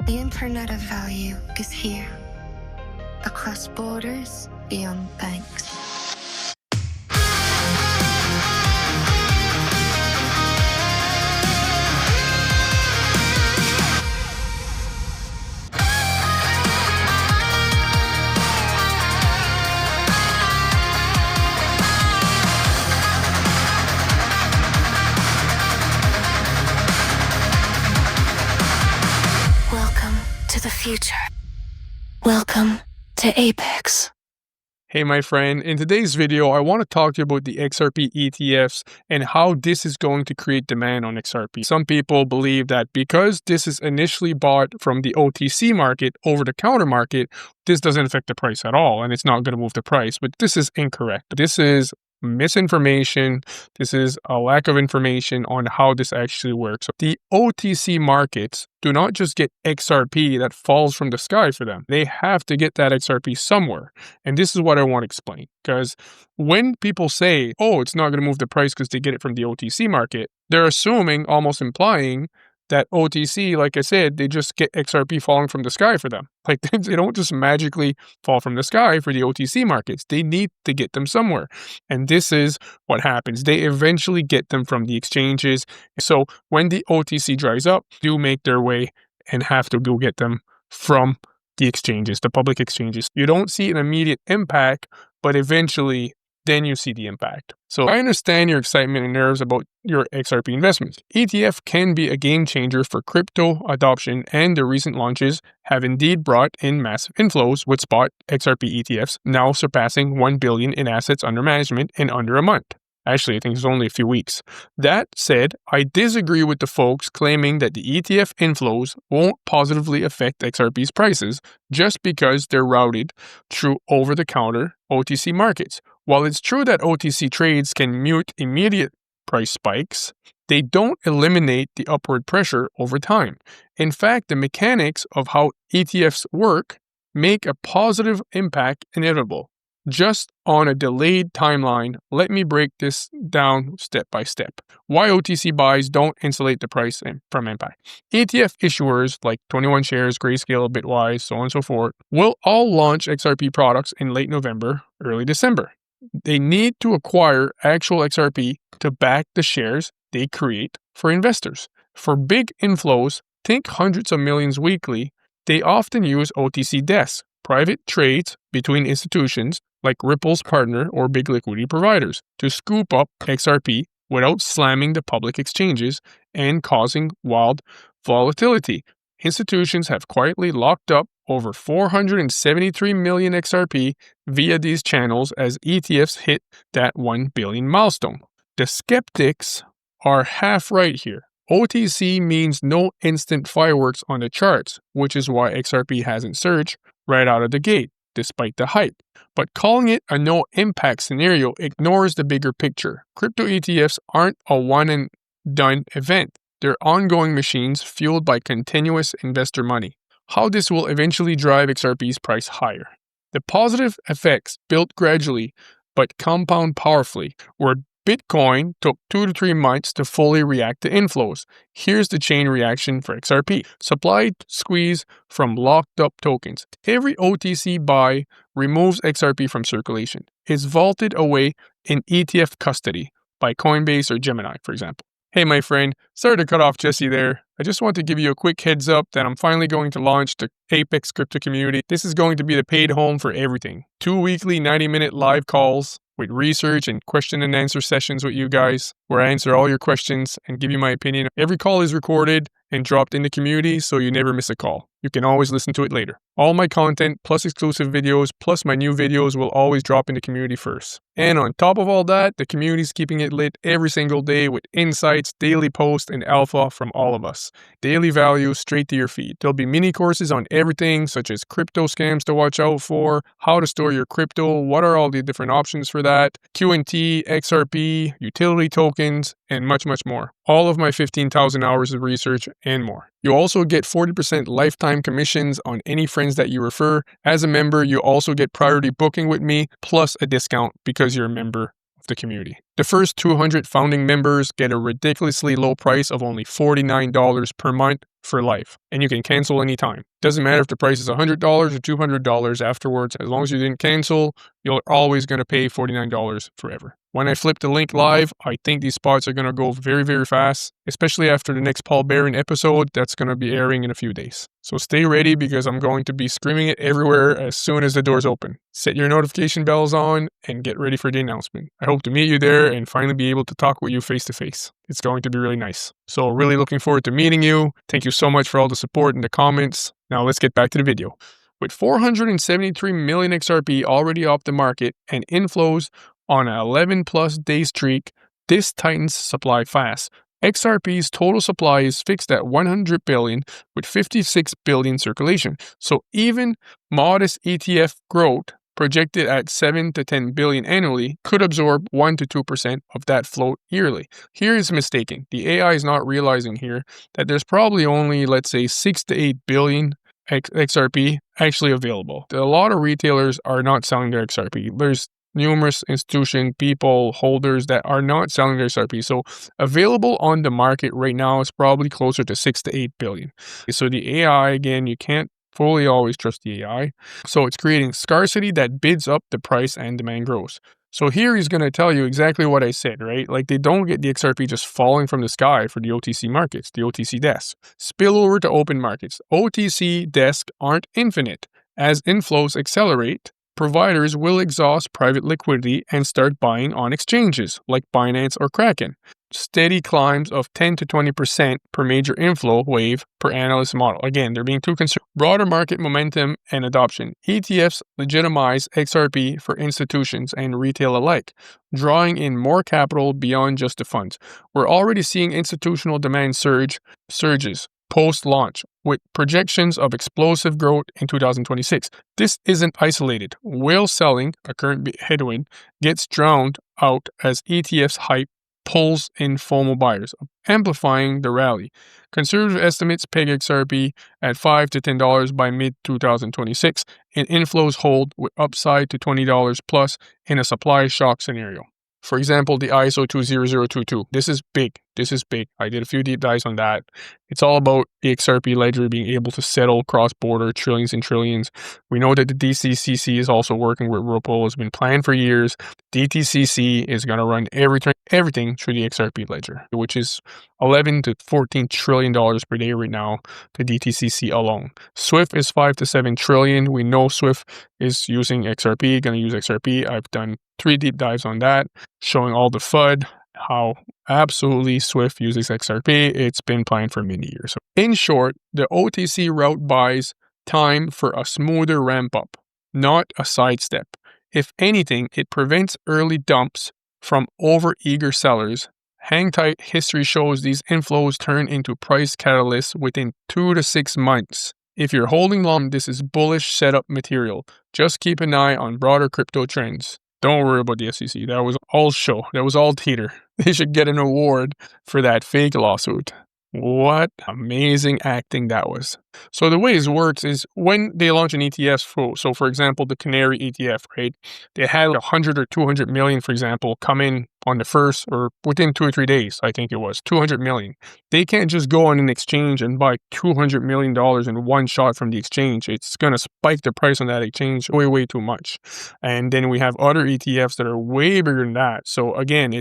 The internet of value is here, across borders, beyond banks. Welcome to the future. Welcome to Apex. Hey my friend, in today's video I want to talk to you about the XRP ETFs and how this is going to create demand on XRP. Some people believe that because this is initially bought from the OTC market, over-the-counter market, this doesn't affect the price at all and it's not going to move the price, but this is incorrect. This is misinformation. This is a lack of information on how this actually works. The OTC markets do not just get XRP that falls from the sky for them. They have to get that XRP somewhere. And this is what I want to explain. Because when people say, oh, it's not going to move the price because they get it from the OTC market, they're assuming, almost implying, that OTC, like I said, they just get XRP falling from the sky for them. Like they don't just magically fall from the sky for the OTC markets. They need to get them somewhere. And this is what happens. They eventually get them from the exchanges. So when the OTC dries up, do make their way and have to go get them from the exchanges, the public exchanges. You don't see an immediate impact, but eventually then you see the impact. So I understand your excitement and nerves about your XRP investments. ETF can be a game changer for crypto adoption, and the recent launches have indeed brought in massive inflows, with spot XRP ETFs now surpassing 1 billion in assets under management in under a month. Actually, I think it's only a few weeks. That said, I disagree with the folks claiming that the ETF inflows won't positively affect XRP's prices just because they're routed through over-the-counter OTC markets. While it's true that OTC trades can mute immediate price spikes, they don't eliminate the upward pressure over time. In fact, the mechanics of how ETFs work make a positive impact inevitable. Just on a delayed timeline, let me break this down step by step. Why OTC buys don't insulate the price from impact. ETF issuers like 21 Shares, Grayscale, Bitwise, so on and so forth, will all launch XRP products in late November, early December. They need to acquire actual XRP to back the shares they create for investors. For big inflows, think hundreds of millions weekly, they often use OTC desks, private trades between institutions like Ripple's partner or big liquidity providers, to scoop up XRP without slamming the public exchanges and causing wild volatility. Institutions have quietly locked up over 473 million XRP via these channels as ETFs hit that 1 billion milestone. The skeptics are half right here. OTC means no instant fireworks on the charts, which is why XRP hasn't surged right out of the gate, despite the hype. But calling it a no-impact scenario ignores the bigger picture. Crypto ETFs aren't a one-and-done event. They're ongoing machines fueled by continuous investor money. How this will eventually drive XRP's price higher. The positive effects built gradually but compound powerfully, where Bitcoin took 2 to 3 months to fully react to inflows. Here's the chain reaction for XRP. Supply squeeze from locked up tokens. Every OTC buy removes XRP from circulation. It's vaulted away in ETF custody by Coinbase or Gemini, for example. Hey my friend, sorry to cut off Jesse there. I just want to give you a quick heads up that I'm finally going to launch the Apex crypto community. This is going to be the paid home for everything. 2 weekly 90-minute live calls with research and question and answer sessions with you guys, where I answer all your questions and give you my opinion. Every call is recorded and dropped in the community, so you never miss a call. You can always listen to it later. All my content, plus exclusive videos, plus my new videos will always drop in the community first. And on top of all that, the community is keeping it lit every single day with insights, daily posts, and alpha from all of us. Daily value straight to your feed. There'll be mini courses on everything, such as crypto scams to watch out for, how to store your crypto, what are all the different options for that, Q&T, XRP, utility tokens, and much, much more. All of my 15,000 hours of research and more. You also get 40% lifetime commissions on any friends that you refer. As a member, you also get priority booking with me, plus a discount because you're a member of the community. The first 200 founding members get a ridiculously low price of only $49 per month for life, and you can cancel anytime. Doesn't matter if the price is $100 or $200 afterwards, as long as you didn't cancel, you're always going to pay $49 forever. When I flip the link live, I think these spots are going to go very, very fast, especially after the next Paul Barron episode that's going to be airing in a few days. So stay ready because I'm going to be screaming it everywhere as soon as the doors open. Set your notification bells on and get ready for the announcement. I hope to meet you there and finally be able to talk with you face to face. It's going to be really nice. So really looking forward to meeting you. Thank you so much for all the support in the comments. Now let's get back to the video. With 473 million XRP already off the market and inflows on an 11+ day streak, this tightens supply fast. XRP's total supply is fixed at 100 billion with 56 billion circulation. So even modest ETF growth projected at 7 to 10 billion annually could absorb 1 to 2% of that float yearly. Here is mistaken. The AI is not realizing here that there's probably only, let's say, 6 to 8 billion XRP actually available. A lot of retailers are not selling their XRP. There's numerous institution people, holders that are not selling their XRP. So available on the market right now is probably closer to 6 to 8 billion. So the AI, again, you can't fully always trust the AI. So it's creating scarcity that bids up the price and demand grows. So here he's going to tell you exactly what I said, right? Like they don't get the XRP just falling from the sky for the OTC markets, the OTC desks. Spill over to open markets. OTC desks aren't infinite. As inflows accelerate, providers will exhaust private liquidity and start buying on exchanges like Binance or Kraken. Steady climbs of 10 to 20% per major inflow wave per analyst model. Again, they're being too concerned. Broader market momentum and adoption. ETFs legitimize XRP for institutions and retail alike, drawing in more capital beyond just the funds. We're already seeing institutional demand surges post-launch, with projections of explosive growth in 2026. This isn't isolated. Whale selling, a current headwind, gets drowned out as ETFs hype pulls in FOMO buyers, amplifying the rally. Conservative estimates peg XRP at $5 to $10 by mid-2026, and inflows hold with upside to $20 plus in a supply shock scenario. For example, the ISO 20022. This is big. This is big. I did a few deep dives on that. It's all about the XRP ledger being able to settle cross-border trillions and trillions. We know that the DTCC is also working with Ripple. It's been planned for years. DTCC is going to run everything through the XRP ledger, which is $11 to $14 trillion per day right now, the DTCC alone. SWIFT is 5 to 7 trillion. We know SWIFT is using XRP, going to use XRP. I've done 3 deep dives on that, showing all the FUD, how absolutely SWIFT uses XRP. It's been planned for many years. So in short, the OTC route buys time for a smoother ramp up, not a sidestep. If anything, it prevents early dumps from over-eager sellers. Hang tight, history shows these inflows turn into price catalysts within 2 to 6 months. If you're holding long, this is bullish setup material. Just keep an eye on broader crypto trends. Don't worry about the SEC. That was all show. That was all teeter. They should get an award for that fake lawsuit. What amazing acting that was. So the way it works is when they launch an ETF, so for example, the Canary ETF, right? They had 100 or 200 million, for example, come in on the first or within 2 or 3 days, I think it was 200 million. They can't just go on an exchange and buy $200 million in one shot from the exchange. It's going to spike the price on that exchange way, way too much. And then we have other ETFs that are way bigger than that. So again,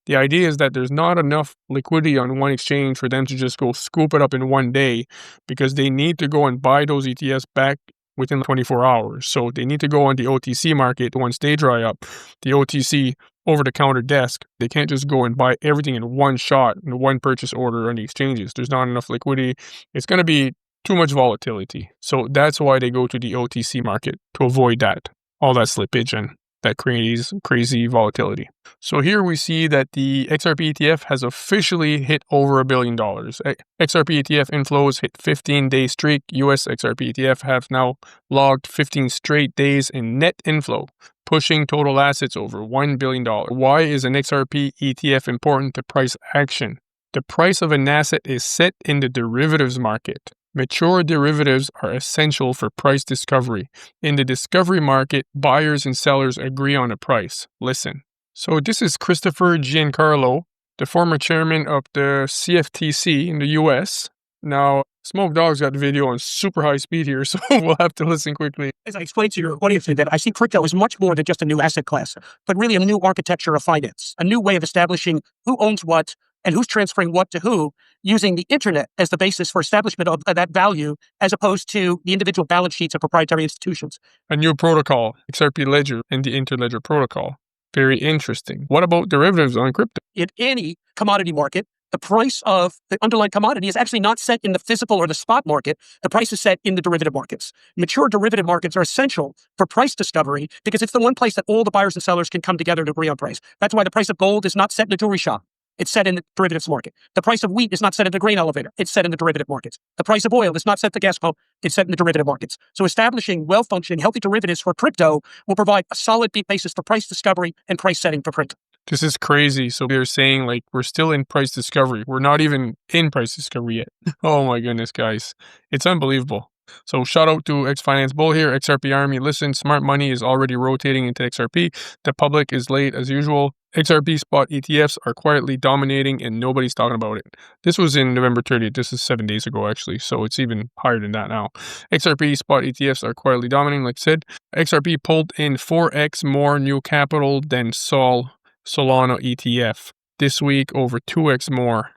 the idea is that there's not enough liquidity on one exchange for them to just go scoop it up in one day, because they need to go and buy those ETFs back within 24 hours. So they need to go on the OTC market once they dry up. The OTC over-the-counter desk, they can't just go and buy everything in one shot, in one purchase order on the exchanges. There's not enough liquidity. It's going to be too much volatility. So that's why they go to the OTC market, to avoid that, all that slippage and that crazy volatility. So here we see that the XRP ETF has officially hit over $1 billion. XRP ETF inflows hit 15-day streak. US XRP ETF have now logged 15 straight days in net inflow, pushing total assets over $1 billion. Why is an XRP ETF important to price action? The price of an asset is set in the derivatives market. Mature derivatives are essential for price discovery. In the discovery market, buyers and sellers agree on a price. Listen, So this is Christopher Giancarlo, the former chairman of the CFTC in the US. Now, Smoke Dog's got the video on super high speed here, so we'll have to listen quickly. As I explained to your audience today, that I see crypto as much more than just a new asset class, but really a new architecture of finance, a new way of establishing who owns what and who's transferring what to who, using the internet as the basis for establishment of that value, as opposed to the individual balance sheets of proprietary institutions. A new protocol, XRP Ledger and the Interledger Protocol. Very interesting. What about derivatives on crypto? In any commodity market, the price of the underlying commodity is actually not set in the physical or the spot market. The price is set in the derivative markets. Mature derivative markets are essential for price discovery because it's the one place that all the buyers and sellers can come together to agree on price. That's why the price of gold is not set in a jewelry shop. It's set in the derivatives market. The price of wheat is not set in the grain elevator. It's set in the derivative markets. The price of oil is not set at the gas pump. It's set in the derivative markets. So establishing well-functioning, healthy derivatives for crypto will provide a solid basis for price discovery and price setting for crypto. This is crazy. So they're saying like we're still in price discovery. We're not even in price discovery yet. Oh my goodness, guys. It's unbelievable. So shout out to X Finance Bull here, XRP Army. Listen, smart money is already rotating into XRP. The public is late as usual. XRP spot ETFs are quietly dominating and nobody's talking about it. This was in November 30th. This is 7 days ago, actually. So it's even higher than that now. XRP spot ETFs are quietly dominating, like I said. XRP pulled in 4x more new capital than Solana ETF. This week, over 2x more.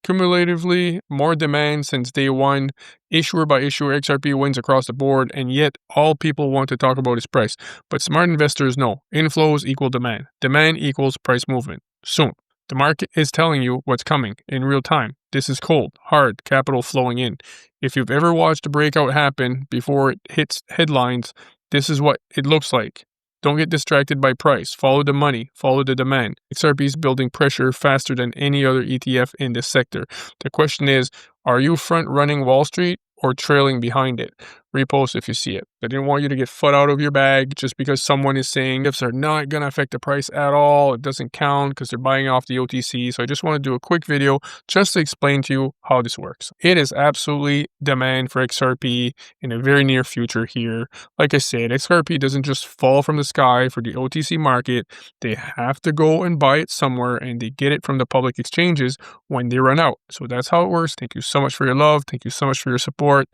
Cumulatively, more demand since day one. Issuer by issuer, XRP wins across the board, and yet all people want to talk about is price. But smart investors know inflows equal demand. Demand equals price movement. Soon. The market is telling you what's coming in real time. This is cold, hard, capital flowing in. If you've ever watched a breakout happen before it hits headlines, this is what it looks like. Don't get distracted by price. Follow the money. Follow the demand. XRP is building pressure faster than any other ETF in this sector. The question is, are you front-running Wall Street or trailing behind it? Repost if you see it. I didn't want you to get foot out of your bag just because someone is saying ETFs are not going to affect the price at all. It doesn't count because they're buying off the OTC. So I just want to do a quick video just to explain to you how this works. It is absolutely demand for XRP in a very near future here. Like I said, XRP doesn't just fall from the sky for the OTC market. They have to go and buy it somewhere and they get it from the public exchanges when they run out. So that's how it works. Thank you so much for your love. Thank you so much for your support.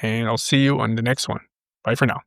And I'll see you on the next one. Bye for now.